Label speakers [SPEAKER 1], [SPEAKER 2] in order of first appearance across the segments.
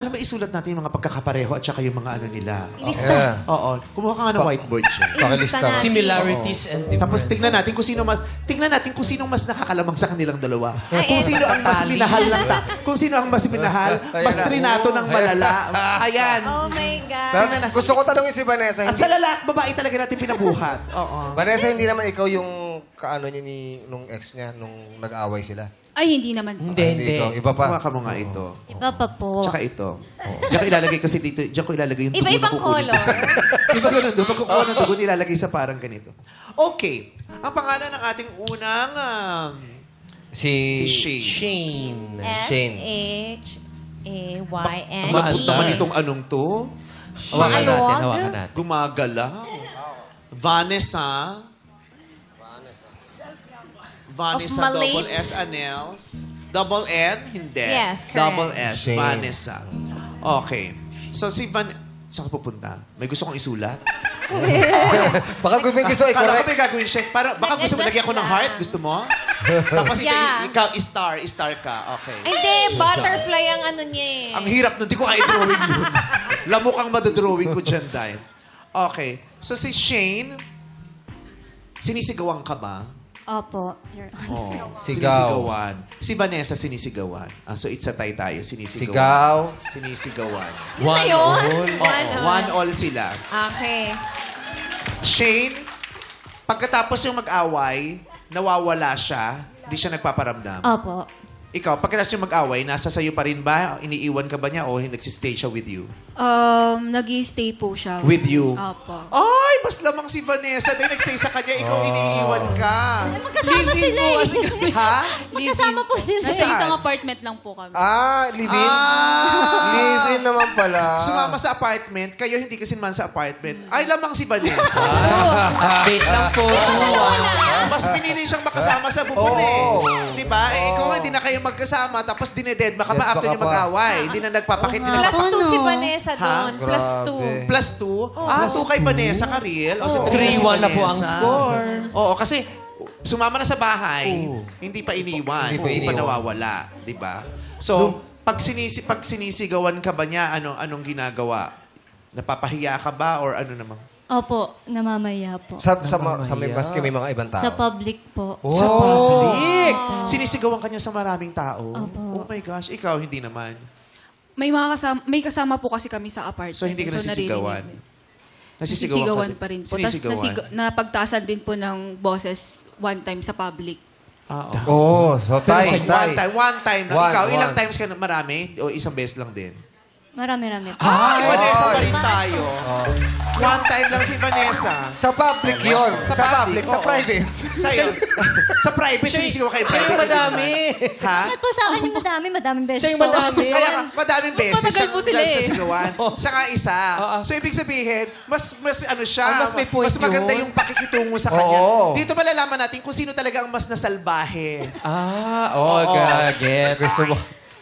[SPEAKER 1] Alam mo, isulat natin yung mga pagkakapareho at saka yung mga ano nila.
[SPEAKER 2] Lista.
[SPEAKER 1] Oo. Kumuha ka nga ng whiteboard siya.
[SPEAKER 2] Ilista natin.
[SPEAKER 3] Similarities and differences.
[SPEAKER 1] Tapos tingnan natin kung sino mas nakakalamang sa kanilang dalawa. Kung sino ang mas
[SPEAKER 3] Tatali.
[SPEAKER 1] minahal ng kung sino ang mas minahal, mas trinato ng malala. Ayan.
[SPEAKER 2] Oh my God.
[SPEAKER 4] Pero gusto ko tanongin si Vanessa.
[SPEAKER 1] At sa lalaki, babae talaga natin pinabuhat. Oo.
[SPEAKER 4] Vanessa, hindi naman ikaw yung kaano niya nung ex niya nung nag-away sila.
[SPEAKER 5] Ay, hindi naman po.
[SPEAKER 3] Hindi.
[SPEAKER 4] ikaw. Iba pa.
[SPEAKER 1] Kumuha ka mo nga ito.
[SPEAKER 2] Iba pa po.
[SPEAKER 1] Tsaka ito. Diyan ko ilalagay kasi dito. Diyan ko ilalagay yung dugo na
[SPEAKER 2] Iba-ibang
[SPEAKER 1] kukunin ko
[SPEAKER 2] color.
[SPEAKER 1] sa'yo. Iba ganun doon. Pagkukuha ng dugo, nilalagay sa parang ganito. Okay. Ang pangalan ng ating unang si Shane.
[SPEAKER 3] Shane.
[SPEAKER 4] Shane.
[SPEAKER 2] S-H-A-Y-N-E.
[SPEAKER 1] Malambot naman itong anong to.
[SPEAKER 3] Hawakan natin,
[SPEAKER 2] Maluwag.
[SPEAKER 3] hawakan natin.
[SPEAKER 1] Gumagalaw. Vanessa. Vanessa,
[SPEAKER 2] Of
[SPEAKER 1] double
[SPEAKER 2] Malate.
[SPEAKER 1] S, Anels. Double N, hindi.
[SPEAKER 2] Yes, correct.
[SPEAKER 1] Double S,
[SPEAKER 4] Shane.
[SPEAKER 1] Vanessa. Okay. So si Saan ka pupunta? May gusto kong isulat?
[SPEAKER 4] Baka gawin gusto
[SPEAKER 1] Kala ko
[SPEAKER 4] i-correct.
[SPEAKER 1] may gagawin siya. Baka gusto mo lagyan ko ng heart? Gusto mo? Tapos
[SPEAKER 2] Yeah.
[SPEAKER 1] ikaw, star ka. Okay.
[SPEAKER 2] Hindi, butterfly ang ano niya eh.
[SPEAKER 1] Ang hirap nun. Di ko kaya drawing yun. Lamok ang madodrawing ko dyan, Dime. Okay. So si Shane, sinisigawan ka ba?
[SPEAKER 2] Opo. Your
[SPEAKER 1] Oh,
[SPEAKER 4] Sigaw.
[SPEAKER 1] sinisigawan. Si Vanessa sinisigawan. So it's a tie tayo. Sinisigawan.
[SPEAKER 4] Sigaw.
[SPEAKER 1] Sinisigawan.
[SPEAKER 2] Yun na yun?
[SPEAKER 1] Oo, one all sila.
[SPEAKER 2] Okay.
[SPEAKER 1] Shane, pagkatapos yung mag-away, nawawala siya, hindi siya nagpaparamdam.
[SPEAKER 2] Opo.
[SPEAKER 1] Ikaw, pagkatapos yung mag-away, nasa sayo pa rin ba? Iniiwan ka ba niya o nagsistay siya with you?
[SPEAKER 5] Nag-i-stay po siya.
[SPEAKER 1] With you?
[SPEAKER 5] Opo.
[SPEAKER 1] Ay, mas lamang si Vanessa. Dahil nagstay sa kanya, ikaw iniiwan ka.
[SPEAKER 2] Magkasama
[SPEAKER 5] Live-in
[SPEAKER 2] sila
[SPEAKER 5] po
[SPEAKER 2] eh.
[SPEAKER 5] kasi kami.
[SPEAKER 1] Ha?
[SPEAKER 2] Magkasama po sila.
[SPEAKER 5] Nasa
[SPEAKER 1] Saan?
[SPEAKER 5] isang apartment lang po kami.
[SPEAKER 4] Live-in? Live-in naman pala.
[SPEAKER 1] Sumama sa apartment, kayo hindi kasi naman sa apartment. Ay, lamang si Vanessa.
[SPEAKER 3] Update lang po.
[SPEAKER 1] Mas pinili siyang makasama sa bubon eh. Di ba? Eh, ikaw hindi na kayo magkasama, tapos dinededma ka
[SPEAKER 4] Dead
[SPEAKER 1] pa after
[SPEAKER 4] ka
[SPEAKER 1] niyo
[SPEAKER 4] pa.
[SPEAKER 1] mag-away. Hindi na nagpapakit. Hindi na
[SPEAKER 2] Plus 2 si Vanessa
[SPEAKER 1] Ha?
[SPEAKER 2] doon. Plus
[SPEAKER 4] Grabe.
[SPEAKER 2] 2.
[SPEAKER 1] Plus 2? 2 kay Vanessa ka, real? O, so,
[SPEAKER 3] 3-1 na po ang
[SPEAKER 1] Vanessa.
[SPEAKER 3] score.
[SPEAKER 1] Oo, kasi sumama na sa bahay, hindi pa iniwan.
[SPEAKER 4] Hindi pa
[SPEAKER 1] Hindi pa
[SPEAKER 4] iniwan.
[SPEAKER 1] nawawala. Di ba? So, pag sinisigawan ka ba niya, anong ginagawa? Napapahiya ka ba or ano naman?
[SPEAKER 6] Opo, namamaya po.
[SPEAKER 4] Sa may maski may mga ibang tao.
[SPEAKER 6] Sa public po.
[SPEAKER 1] Sa public. Sinisigawan ka niya sa maraming tao.
[SPEAKER 6] Opo.
[SPEAKER 1] Oh my gosh, ikaw hindi naman.
[SPEAKER 5] May kasama po kasi kami sa apartment.
[SPEAKER 1] So hindi ka nasisigawan.
[SPEAKER 5] naririnig.
[SPEAKER 1] Nasisigawan
[SPEAKER 5] Nasisigawan
[SPEAKER 1] ka
[SPEAKER 5] pa rin po.
[SPEAKER 1] Sinisigawan.
[SPEAKER 5] Tapos napagtasan din po ng boses one time sa public.
[SPEAKER 4] Oo, so tay.
[SPEAKER 1] One time lang.
[SPEAKER 4] One,
[SPEAKER 1] Ikaw, ilang
[SPEAKER 4] one.
[SPEAKER 1] times ka na marami? O isang beses lang din?
[SPEAKER 6] Marami-rami po.
[SPEAKER 1] Ay, Vanessa pa rin tayo. One time lang si Vanessa.
[SPEAKER 4] Sa public yun.
[SPEAKER 1] Sa
[SPEAKER 4] Sa
[SPEAKER 1] public,
[SPEAKER 4] public. Sa
[SPEAKER 1] oo.
[SPEAKER 4] private.
[SPEAKER 1] Sa'yo. Sa private, sinisigawan kayo
[SPEAKER 3] Siya
[SPEAKER 1] private.
[SPEAKER 3] yung madami.
[SPEAKER 1] Ha?
[SPEAKER 6] Bakit po sa akin yung madaming beses
[SPEAKER 3] Siya yung
[SPEAKER 6] po?
[SPEAKER 3] madami.
[SPEAKER 1] Kaya nga, madaming beses
[SPEAKER 5] matagal
[SPEAKER 1] siyang
[SPEAKER 5] po sila eh.
[SPEAKER 1] nasigawan. Siya nga isa.
[SPEAKER 3] Oo.
[SPEAKER 1] So, ibig sabihin, mas ano siya,
[SPEAKER 3] Mas may point
[SPEAKER 1] mas maganda
[SPEAKER 3] yun.
[SPEAKER 1] yung pakikitungo sa kanya.
[SPEAKER 4] Oo.
[SPEAKER 1] Dito malalaman natin kung sino talaga ang mas nasalbahe.
[SPEAKER 3] Get. Gusto mo.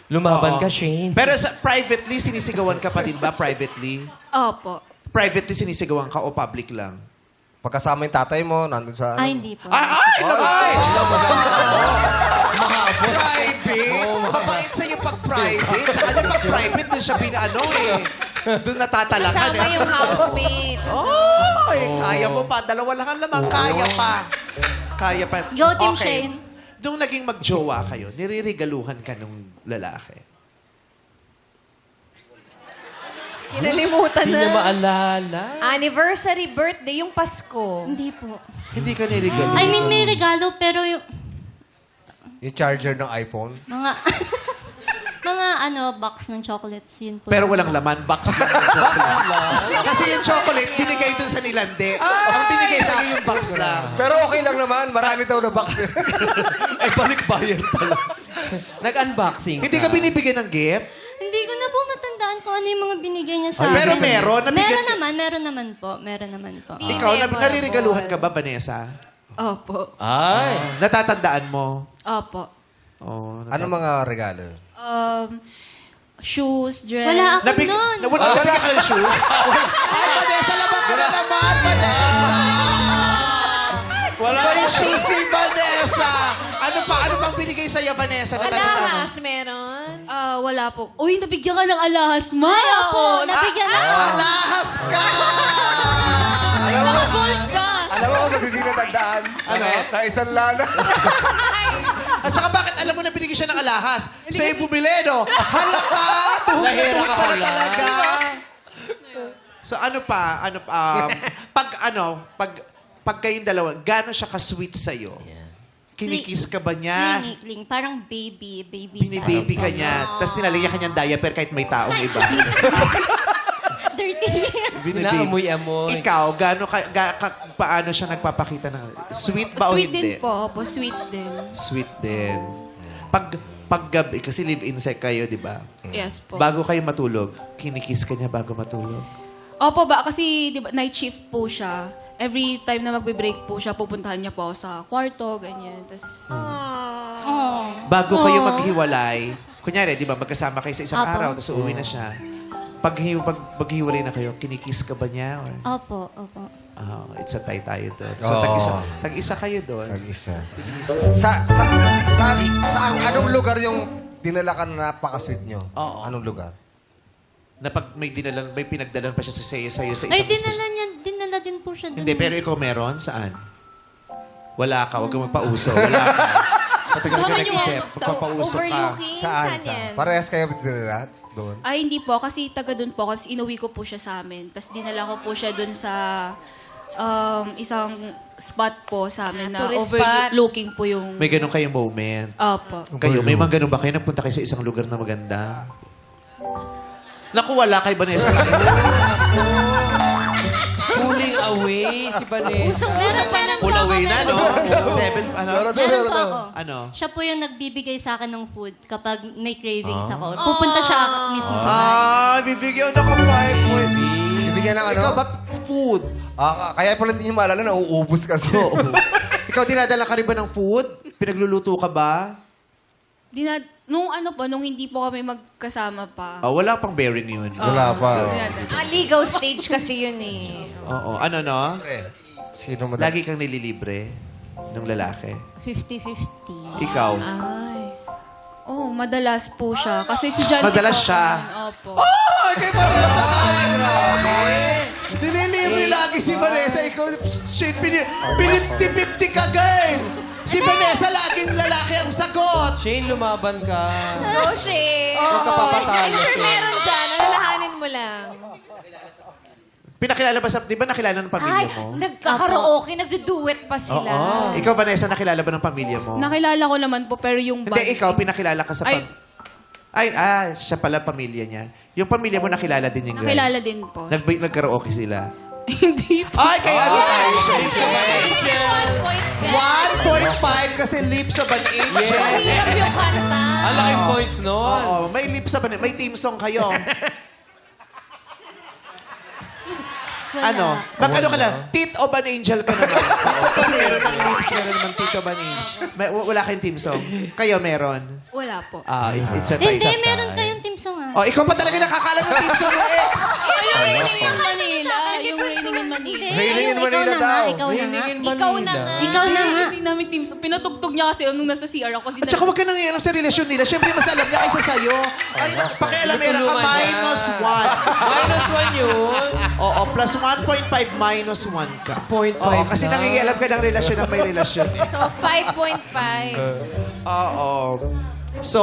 [SPEAKER 3] Lumaban
[SPEAKER 1] Oo.
[SPEAKER 3] ka, Shane.
[SPEAKER 1] Pero sa privately, sinisigawan ka pa din ba? Privately?
[SPEAKER 5] Opo.
[SPEAKER 1] Privately sinisigawan ka o public lang?
[SPEAKER 4] Pagkasama yung tatay mo, nandun sa...
[SPEAKER 6] Ay, hindi po.
[SPEAKER 1] Ay! Private? Mabait sa'yo pag private. Sa kanya pag private, doon siya pinaano eh. Doon natatalakan
[SPEAKER 2] Kasama yung housemates.
[SPEAKER 1] Ay, kaya mo pa. Dalawa lang ang lamang. Kaya pa. Kaya pa.
[SPEAKER 6] Go, Team Shane.
[SPEAKER 1] Nung naging magjowa kayo, niririgaluhan ka nung lalaki.
[SPEAKER 2] Kinalimutan
[SPEAKER 3] Hindi niya
[SPEAKER 2] na.
[SPEAKER 3] maalala.
[SPEAKER 2] Anniversary, birthday, yung Pasko.
[SPEAKER 6] Hindi po.
[SPEAKER 1] Hindi ka nirigaluhan.
[SPEAKER 6] I mean, may regalo, pero yung
[SPEAKER 4] Yung charger ng iPhone.
[SPEAKER 6] mga... mga box ng chocolates, yun po.
[SPEAKER 1] Pero walang laman, box lang yung chocolate. Kasi yung chocolate, binigay dun sa nilande. Ang binigay sa'yo yung box lang.
[SPEAKER 4] Pero okay lang naman. Marami daw na box.
[SPEAKER 1] Ay, balikbayan pala.
[SPEAKER 3] Nag-unboxing
[SPEAKER 1] Hindi ka binibigyan ng gift?
[SPEAKER 6] Hindi ko na po matandaan kung ano yung mga binigay niya sa
[SPEAKER 1] Pero
[SPEAKER 6] akin.
[SPEAKER 1] meron?
[SPEAKER 6] Meron naman po. Meron naman po.
[SPEAKER 1] Ikaw, naririgaluhan ka ba, Vanessa?
[SPEAKER 5] Opo.
[SPEAKER 3] Ay.
[SPEAKER 1] Natatandaan mo?
[SPEAKER 5] Opo.
[SPEAKER 1] Oh,
[SPEAKER 4] Ano mga regalo?
[SPEAKER 5] Shoes, dress.
[SPEAKER 6] Wala ako nun.
[SPEAKER 1] Wala ka ng shoes? Ay, Vanessa, labang ka na naman, Vanessa! Wala yung shoes si Vanessa! Ano Ano bang binigay sa'yo, Vanessa?
[SPEAKER 2] Alahas, meron.
[SPEAKER 5] Wala po. Uy, nabigyan ka ng alahas, ma.
[SPEAKER 6] Oo, nabigyan ako.
[SPEAKER 1] Alahas ka!
[SPEAKER 4] Alam mo, magiging natandaan. Ano? Na isang lana.
[SPEAKER 1] At saka bakit alam mo na binigay siya ng alahas? Sa'yo bumili, no? Halaka! Tuhog na
[SPEAKER 3] Dahil
[SPEAKER 1] tuhog pala
[SPEAKER 3] nakahula.
[SPEAKER 1] talaga. So pag kayong dalawa, gano'n siya ka-sweet sa'yo? Kinikiss ka ba niya?
[SPEAKER 6] Kling. Parang baby.
[SPEAKER 1] Binibaby ka niya. Tapos nilalagyan ka niyang diaper kahit may taong iba.
[SPEAKER 6] Dirty.
[SPEAKER 3] Inaamoy-amoy.
[SPEAKER 1] Ikaw, paano siya nagpapakita ng... Sweet ba o
[SPEAKER 5] Sweet
[SPEAKER 1] hindi?
[SPEAKER 5] din po. Opo, sweet din.
[SPEAKER 1] Sweet din. Pag gabi, kasi live-in sa kayo, di ba?
[SPEAKER 5] Yes po.
[SPEAKER 1] Bago kayo matulog, kinikiss ka niya bago matulog.
[SPEAKER 5] Opo ba? Kasi di ba, night shift po siya. Every time na magbe-break po siya, pupuntahan niya po ako sa kwarto, ganyan. Tapos,
[SPEAKER 1] Bago kayo maghiwalay, kunyari, di ba, magkasama kayo sa isang
[SPEAKER 6] Apo.
[SPEAKER 1] araw, tapos uuwi na siya. Pag maghiwalay na kayo, kinikiss ka ba niya? Or,
[SPEAKER 6] Opo.
[SPEAKER 1] it's a tie tayo doon. So,
[SPEAKER 4] Oo.
[SPEAKER 1] tag-isa kayo doon.
[SPEAKER 4] Nag-isa. Anong lugar yung dinala ka na napaka-sweet nyo?
[SPEAKER 1] Oo.
[SPEAKER 4] Anong lugar?
[SPEAKER 1] Na pag may pinagdalan pa siya sa'yo sa
[SPEAKER 6] Ay,
[SPEAKER 1] isang
[SPEAKER 6] dinala din po siya doon.
[SPEAKER 1] Hindi, pero ikaw meron? Saan? Wala ka. Huwag kang magpauso. Wala ka. Matagal ka nag-isip. Magpapauso ka.
[SPEAKER 2] Overlooking,
[SPEAKER 4] Saan?
[SPEAKER 2] yan?
[SPEAKER 4] Parehas kayo dinala doon?
[SPEAKER 5] ay hindi po. Kasi taga doon po. Kasi inuwi ko po siya sa amin. Tapos dinala ko po siya doon sa isang spot po sa amin na
[SPEAKER 2] Tourist spot.
[SPEAKER 5] overlooking po yung...
[SPEAKER 1] May ganun kayong moment.
[SPEAKER 5] Opo.
[SPEAKER 1] Kayo, may mga ganun ba kayo? Nagpunta kayo sa isang lugar na maganda? Naku, wala kay Vanessa.
[SPEAKER 3] Pulling away si Vanessa.
[SPEAKER 6] Meron
[SPEAKER 1] Pull
[SPEAKER 6] po ako,
[SPEAKER 1] away na, no?
[SPEAKER 6] meron.
[SPEAKER 1] 7, ano?
[SPEAKER 6] Meron po ako.
[SPEAKER 1] Ano?
[SPEAKER 6] Siya po yung nagbibigay sa akin ng food kapag may cravings ako. Pupunta siya mismo sa bahay.
[SPEAKER 1] Bibigyan ako 5 points.
[SPEAKER 4] Bibigyan ng ano?
[SPEAKER 1] Ikaw ba food?
[SPEAKER 4] Kaya pala hindi niyo maalala, nauubos kasi.
[SPEAKER 1] Ikaw dinadala ka rin ba ng food? Pinagluluto ka ba?
[SPEAKER 5] Nung hindi po kami magkasama pa.
[SPEAKER 1] Wala pang bearing yun.
[SPEAKER 4] Wala pa.
[SPEAKER 2] Legal stage kasi yun eh.
[SPEAKER 1] Oo. Ano, no?
[SPEAKER 4] Sino mo
[SPEAKER 1] Lagi kang nililibre ng lalaki.
[SPEAKER 6] 50-50.
[SPEAKER 1] Ikaw.
[SPEAKER 5] Oh, madalas po siya. Kasi si John...
[SPEAKER 1] Madalas
[SPEAKER 5] po
[SPEAKER 1] siya?
[SPEAKER 5] kami. Opo.
[SPEAKER 1] Oh! Kay Vanessa tayo! Nililibre lagi si Vanessa. Ikaw, shit, 50-50 ka, girl! Si Vanessa, laging lalaki ang sagot.
[SPEAKER 3] Shane, lumaban ka.
[SPEAKER 2] No shit.
[SPEAKER 3] Huwag ka papatalo,
[SPEAKER 2] I'm sure
[SPEAKER 3] Shane.
[SPEAKER 2] meron dyan. Alalahanin mo lang.
[SPEAKER 1] Pinakilala ba di ba nakilala ng pamilya
[SPEAKER 2] Ay,
[SPEAKER 1] mo?
[SPEAKER 2] nagkakaraoke, nagduduet pa sila.
[SPEAKER 1] Ikaw, Vanessa, nakilala ba ng pamilya mo?
[SPEAKER 5] Nakilala ko naman po, pero yung
[SPEAKER 1] Hindi, ikaw, pinakilala ka sa
[SPEAKER 5] Ay.
[SPEAKER 1] siya pala pamilya niya. Yung pamilya mo, nakilala din yung girl.
[SPEAKER 5] Nakilala din po.
[SPEAKER 1] Nagkaraoke sila.
[SPEAKER 5] Hindi po.
[SPEAKER 1] Ay, kaya ano tayo siya?
[SPEAKER 3] Angel!
[SPEAKER 1] 1.5 kasi lips of an angel.
[SPEAKER 2] Mahirap yung kanta.
[SPEAKER 3] Ang laking points nun.
[SPEAKER 1] Oo, may lips of an angel. May team song kayo. Ano? Mag-ano ka lang? Tit of an angel ka naman. Kasi meron ng lips, meron naman tit of an angel. Wala kayong team song. Kayo meron.
[SPEAKER 5] Wala po.
[SPEAKER 1] It's a tie.
[SPEAKER 6] Hindi, meron kayong team song ah.
[SPEAKER 1] Oh, ikaw pa talaga nakakalam ng team song ng ex.
[SPEAKER 5] Yung Raining in Manila. Yung Raining in Manila.
[SPEAKER 4] Raining in Manila daw.
[SPEAKER 6] Ikaw na nga.
[SPEAKER 2] Ikaw na nga.
[SPEAKER 6] Ikaw na nga.
[SPEAKER 5] Hindi namin team song. Pinatugtog niya kasi nung nasa CR ako.
[SPEAKER 1] At saka huwag ka nang ialam sa relasyon nila. Siyempre, mas alam niya kaysa sa'yo. Ay, pakialamera ka,
[SPEAKER 3] Natulungan
[SPEAKER 1] -1.
[SPEAKER 3] -1 yun.
[SPEAKER 1] Oo, plus 1.5 minus 1 ka.
[SPEAKER 3] 0.5
[SPEAKER 1] Oo, kasi
[SPEAKER 3] na.
[SPEAKER 1] nangingialam ka ng relasyon ng may relasyon.
[SPEAKER 2] So, 5.5.
[SPEAKER 1] Oo. So,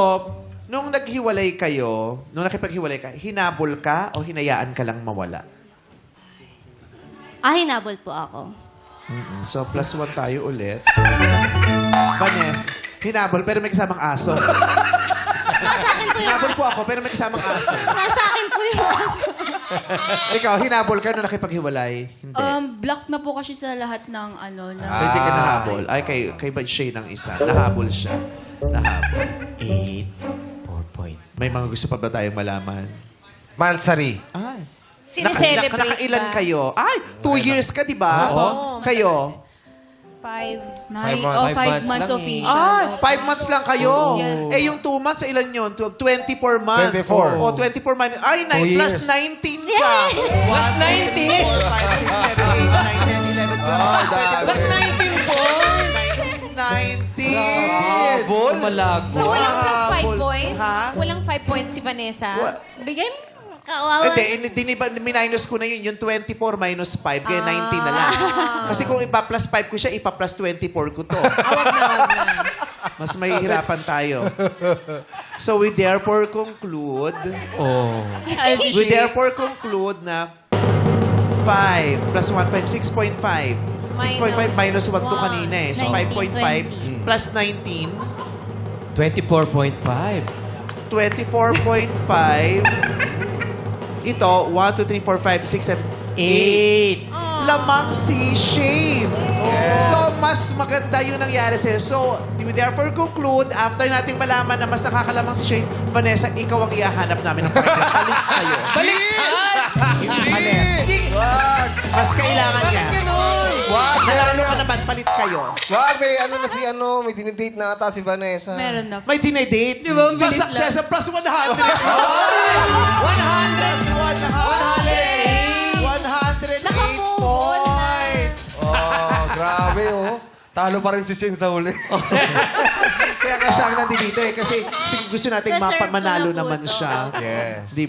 [SPEAKER 1] nung naghiwalay kayo, nung nakipaghiwalay ka, hinabol ka o hinayaan ka lang mawala?
[SPEAKER 6] Hinabol po ako.
[SPEAKER 1] So, plus 1 tayo ulit. Vanessa, hinabol pero may kasamang aso.
[SPEAKER 6] Nasa akin po yung
[SPEAKER 1] Hinabol
[SPEAKER 6] aso.
[SPEAKER 1] po ako pero may kasamang aso.
[SPEAKER 6] Nasa akin po yung aso.
[SPEAKER 1] Ikaw, hinabol ka nung nakipaghiwalay? Hindi.
[SPEAKER 5] Block na po kasi sa lahat ng
[SPEAKER 1] So, hindi ka nahabol. Ay, kay Shay ng isa. Nahabol siya. Nahabol.
[SPEAKER 3] 4 point.
[SPEAKER 1] May mga gusto pa ba tayong malaman?
[SPEAKER 4] Mansari.
[SPEAKER 1] Ay.
[SPEAKER 2] Sineselebrate
[SPEAKER 1] Nakailan
[SPEAKER 2] ba?
[SPEAKER 1] kayo? Ay, 2 years ka, di ba?
[SPEAKER 2] Oo.
[SPEAKER 1] Kayo?
[SPEAKER 2] 5.
[SPEAKER 5] 5 months
[SPEAKER 3] lang
[SPEAKER 5] official.
[SPEAKER 1] Ah, 5 months lang kayo.
[SPEAKER 5] Yes.
[SPEAKER 1] Eh, yung 2 months, ilan yun? 24 months.
[SPEAKER 4] 24.
[SPEAKER 1] O, 24 months. Ay,
[SPEAKER 4] 2
[SPEAKER 1] plus
[SPEAKER 4] years.
[SPEAKER 1] 19 ka.
[SPEAKER 3] Plus 19.
[SPEAKER 1] 4, 5, 6, 7, 8, 9, 10, 11, 12, 13,
[SPEAKER 3] Plus 19 points.
[SPEAKER 1] 19.
[SPEAKER 4] Habol?
[SPEAKER 3] Malago.
[SPEAKER 2] So, walang plus 5
[SPEAKER 1] Habol.
[SPEAKER 2] points?
[SPEAKER 1] Ha?
[SPEAKER 2] Walang 5 points si Vanessa?
[SPEAKER 6] Bigay mo. Kawawa.
[SPEAKER 1] Hindi, minus ko na yun. Yung 24 minus 5, kaya 19 na lang. Kasi kung ipa-plus 5 ko siya, ipa-plus 24 ko to.
[SPEAKER 2] Awag na, wag na.
[SPEAKER 1] Mas mahihirapan tayo. So we therefore conclude,
[SPEAKER 3] Oh.
[SPEAKER 1] we therefore conclude na 5 plus 1, 5, 6.5. 6.5 minus 1 to kanina eh. So
[SPEAKER 6] 19,
[SPEAKER 1] 5.5 plus 19,
[SPEAKER 3] 24.5.
[SPEAKER 1] 24.5. Ito, 1, 2, 3, 4, 5, 6, 7, 8.
[SPEAKER 3] 8.
[SPEAKER 1] Lamang si Shane. So, mas maganda yung nangyari sa'yo. So, we therefore conclude, after nating malaman na mas nakakalamang si Shane, Vanessa, ikaw ang ihahanap namin ng partner. Palit kayo.
[SPEAKER 3] Baliktad!
[SPEAKER 1] Palit.
[SPEAKER 4] Wag!
[SPEAKER 1] Mas kailangan niya.
[SPEAKER 4] Wag!
[SPEAKER 1] Nanalo ka naman, palit kayo.
[SPEAKER 4] Wag! May ano na si ano, may dinidate na ata si Vanessa.
[SPEAKER 5] Meron na po.
[SPEAKER 1] May dinedate.
[SPEAKER 5] Di ba, ang bilis
[SPEAKER 1] Mas success
[SPEAKER 5] lang.
[SPEAKER 1] plus 100.
[SPEAKER 3] 100!
[SPEAKER 1] Plus 100. 108 points.
[SPEAKER 4] Oh, grabe oh. Talo pa rin si Shane sa huli.
[SPEAKER 1] Kaya nga siya ang nandito eh. Kasi gusto nating
[SPEAKER 6] Deserve ko
[SPEAKER 1] manalo
[SPEAKER 6] na po
[SPEAKER 1] naman
[SPEAKER 6] to.
[SPEAKER 1] siya.
[SPEAKER 4] Yes.
[SPEAKER 1] Di